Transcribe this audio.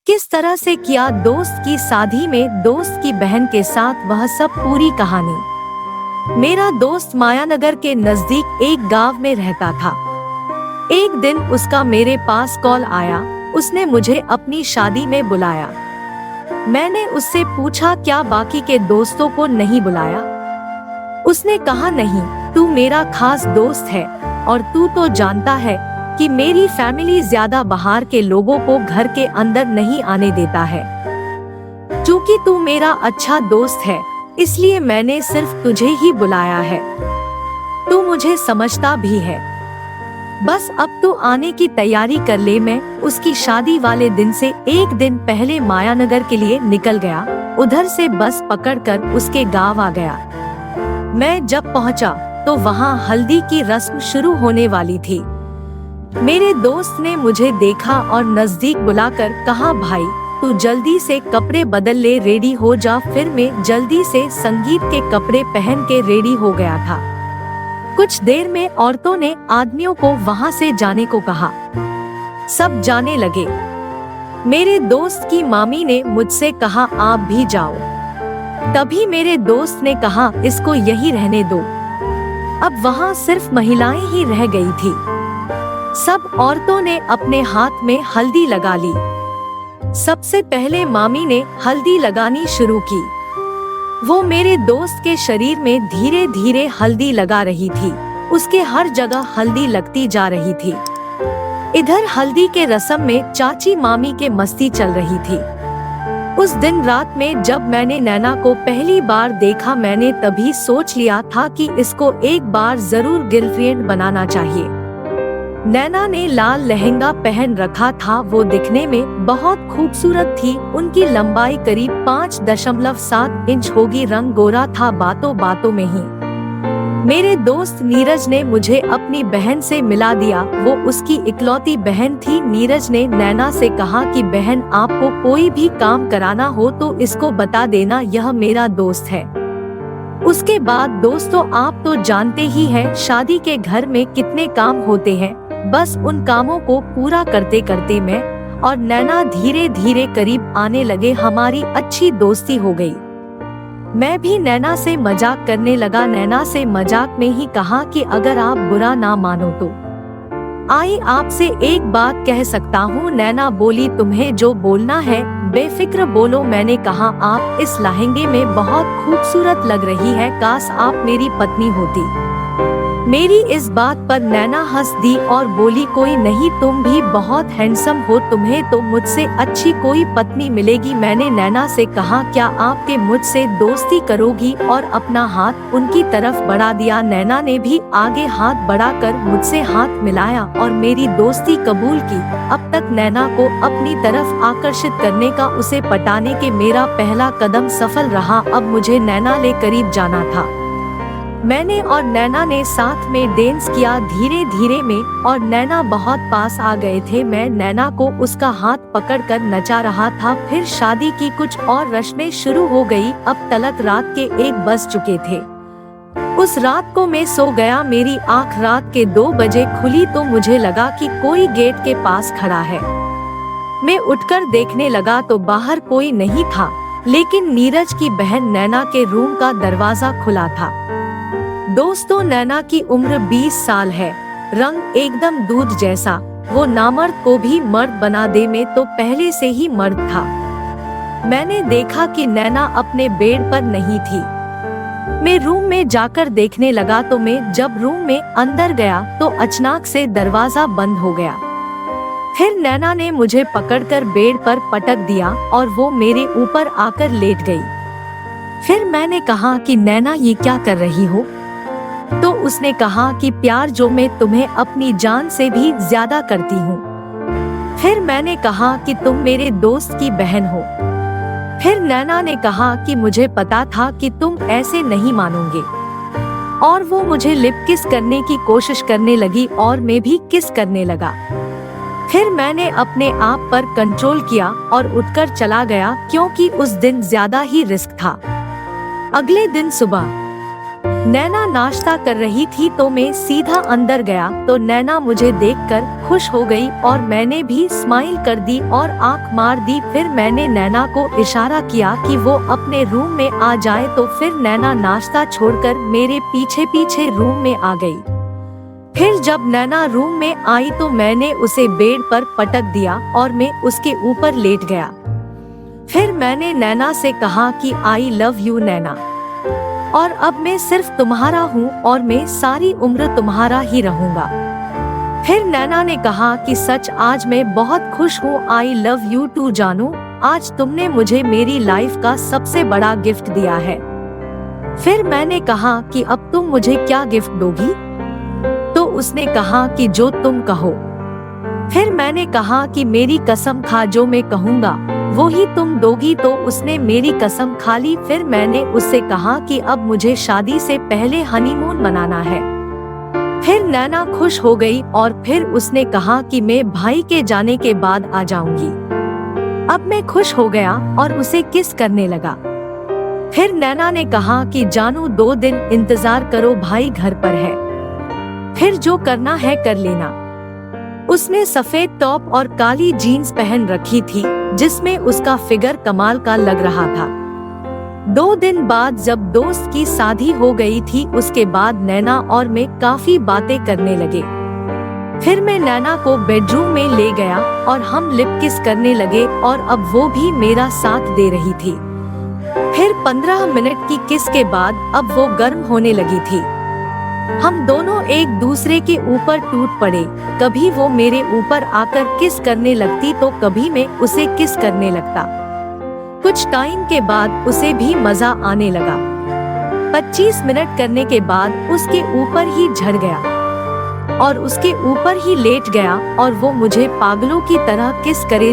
किस तरह से किया दोस्त की शादी में दोस्त की बहन के साथ, वह सब पूरी कहानी। मेरा दोस्त मायानगर के नजदीक एक गांव में रहता था। एक दिन उसका मेरे पास कॉल आया। उसने मुझे अपनी शादी में बुलाया। मैंने उससे पूछा, क्या बाकी के दोस्तों को नहीं बुलाया? उसने कहा, नहीं, तू मेरा खास दोस्त है और तू तो जानता है कि मेरी फैमिली ज्यादा बाहर के लोगों को घर के अंदर नहीं आने देता है। क्योंकि तू मेरा अच्छा दोस्त है, इसलिए मैंने सिर्फ तुझे ही बुलाया है। तू मुझे समझता भी है। बस अब तू आने की तैयारी कर ले। मैं उसकी शादी वाले दिन से एक दिन पहले मायानगर के लिए निकल गया। उधर से बस पकड़कर उसके गांव आ गया। मैं जब पहुंचा तो वहां हल्दी की रस्म शुरू होने वाली थी। मेरे दोस्त ने मुझे देखा और नजदीक बुलाकर कहा, भाई तू जल्दी से कपड़े बदल ले, रेडी हो जा। फिर मैं जल्दी से संगीत के कपड़े पहन के रेडी हो गया था। कुछ देर में औरतों ने आदमियों को वहां से जाने को कहा। सब जाने लगे। मेरे दोस्त की मामी ने मुझसे कहा, आप भी जाओ। तभी मेरे दोस्त ने कहा, इसको यही रहने दो। अब वहां सिर्फ महिलाएं ही रह गई थी। सब औरतों ने अपने हाथ में हल्दी लगा ली। सबसे पहले मामी ने हल्दी लगानी शुरू की। वो मेरे दोस्त के शरीर में धीरे धीरे हल्दी लगा रही थी। उसके हर जगह हल्दी लगती जा रही थी। इधर हल्दी के रस्म में चाची मामी के मस्ती चल रही थी। उस दिन रात में जब मैंने नैना को पहली बार देखा, मैंने तभी सोच लिया था कि इसको एक बार जरूर गर्लफ्रेंड बनाना चाहिए। नैना ने लाल लहंगा पहन रखा था। वो दिखने में बहुत खूबसूरत थी। उनकी लंबाई करीब 5.7 इंच होगी। रंग गोरा था बातों बातों में ही। मेरे दोस्त नीरज ने मुझे अपनी बहन से मिला दिया। वो उसकी इकलौती बहन थी। नीरज ने नैना से कहा कि बहन, आपको कोई भी काम कराना हो तो इसको बता देना, यह मेरा दोस्त है। उसके बाद दोस्तों, आप तो जानते ही हैं शादी के घर में कितने काम होते हैं। बस उन कामों को पूरा करते करते मैं और नैना धीरे धीरे करीब आने लगे। हमारी अच्छी दोस्ती हो गई। मैं भी नैना से मजाक करने लगा। नैना से मजाक में ही कहा कि अगर आप बुरा ना मानो तो आई आपसे एक बात कह सकता हूँ। नैना बोली, तुम्हें जो बोलना है बेफिक्र बोलो। मैंने कहा, आप इस लहंगे में बहुत खूबसूरत लग रही है, काश आप मेरी पत्नी होती। मेरी इस बात पर नैना हंस दी और बोली, कोई नहीं, तुम भी बहुत हैंडसम हो, तुम्हें तो मुझसे अच्छी कोई पत्नी मिलेगी। मैंने नैना से कहा, क्या आपके मुझसे दोस्ती करोगी, और अपना हाथ उनकी तरफ बढ़ा दिया। नैना ने भी आगे हाथ बढ़ाकर मुझसे हाथ मिलाया और मेरी दोस्ती कबूल की। अब तक नैना को अपनी तरफ आकर्षित करने का, उसे पटाने के मेरा पहला कदम सफल रहा। अब मुझे नैना ले करीब जाना था। मैंने और नैना ने साथ में डांस किया धीरे धीरे में, और नैना बहुत पास आ गए थे। मैं नैना को उसका हाथ पकड़कर नचा रहा था। फिर शादी की कुछ और रस्में शुरू हो गई। अब तलक रात के 1 बज चुके थे। उस रात को मैं सो गया। मेरी आँख रात के 2 बजे खुली तो मुझे लगा कि कोई गेट के पास खड़ा है। मैं उठकर देखने लगा तो बाहर कोई नहीं था, लेकिन नीरज की बहन नैना के रूम का दरवाजा खुला था। दोस्तों, नैना की उम्र 20 साल है। रंग एकदम दूध जैसा। वो नामर्द को भी मर्द बना दे, में तो पहले से ही मर्द था। मैंने देखा कि नैना अपने बेड पर नहीं थी। मैं रूम में जाकर देखने लगा तो मैं जब रूम में अंदर गया तो अचानक से दरवाजा बंद हो गया। फिर नैना ने मुझे पकड़कर बेड पर पटक दिया और वो मेरे ऊपर आकर लेट गई। फिर मैंने कहा कि नैना, ये क्या कर रही हो? तो उसने कहा कि प्यार जो मैं तुम्हें अपनी जान से भी ज्यादा करती हूँ। फिर मैंने कहा कि तुम मेरे दोस्त की बहन हो। फिर नैना ने कहा कि मुझे पता था कि तुम ऐसे नहीं मानोगे, और वो मुझे लिप किस करने की कोशिश करने लगी और मैं भी किस करने लगा। फिर मैंने अपने आप पर कंट्रोल किया और उठकर चला गया, क्योंकि उस दिन ज्यादा ही रिस्क था। अगले दिन सुबह नैना नाश्ता कर रही थी तो मैं सीधा अंदर गया तो नैना मुझे देखकर खुश हो गई और मैंने भी स्माइल कर दी और आंख मार दी। फिर मैंने नैना को इशारा किया कि वो अपने रूम में आ जाए तो फिर नैना नाश्ता छोड़कर मेरे पीछे पीछे रूम में आ गई। फिर जब नैना रूम में आई तो मैंने उसे बेड पर पटक दिया और मैं उसके ऊपर लेट गया। फिर मैंने नैना से कहा कि आई लव यू नैना, और अब मैं सिर्फ तुम्हारा हूँ और मैं सारी उम्र तुम्हारा ही रहूंगा। फिर नैना ने कहा कि सच आज मैं बहुत खुश हूँ, आई लव यू टू जानू, आज तुमने मुझे मेरी लाइफ का सबसे बड़ा गिफ्ट दिया है। फिर मैंने कहा कि अब तुम मुझे क्या गिफ्ट दोगी? तो उसने कहा कि जो तुम कहो। फिर मैंने कहा कि मेरी कसम खा, जो मैं कहूँगा वो ही तुम दोगी। तो उसने मेरी कसम खा ली। फिर मैंने उससे कहा कि अब मुझे शादी से पहले हनीमून मनाना है। फिर नैना खुश हो गई और फिर उसने कहा कि मैं भाई के जाने के बाद आ जाऊंगी। अब मैं खुश हो गया और उसे किस करने लगा। फिर नैना ने कहा कि जानू 2 दिन इंतजार करो, भाई घर पर है, फिर जो करना है कर लेना। उसने सफेद टॉप और काली जीन्स पहन रखी थी जिसमें उसका फिगर कमाल का लग रहा था। 2 दिन बाद जब दोस्त की शादी हो गई थी उसके बाद नैना और मैं काफी बातें करने लगे। फिर मैं नैना को बेडरूम में ले गया और हम लिप किस करने लगे और अब वो भी मेरा साथ दे रही थी। फिर 15 मिनट की किस के बाद अब वो गर्म होने लगी थी। हम दोनों एक दूसरे के ऊपर टूट पड़े। कभी वो मेरे ऊपर आकर किस करने लगती तो कभी मैं उसे किस करने लगता। कुछ टाइम के बाद उसे भी मजा आने लगा। 25 मिनट करने के बाद उसके ऊपर ही झड़ गया और उसके ऊपर ही लेट गया और वो मुझे पागलों की तरह किस करे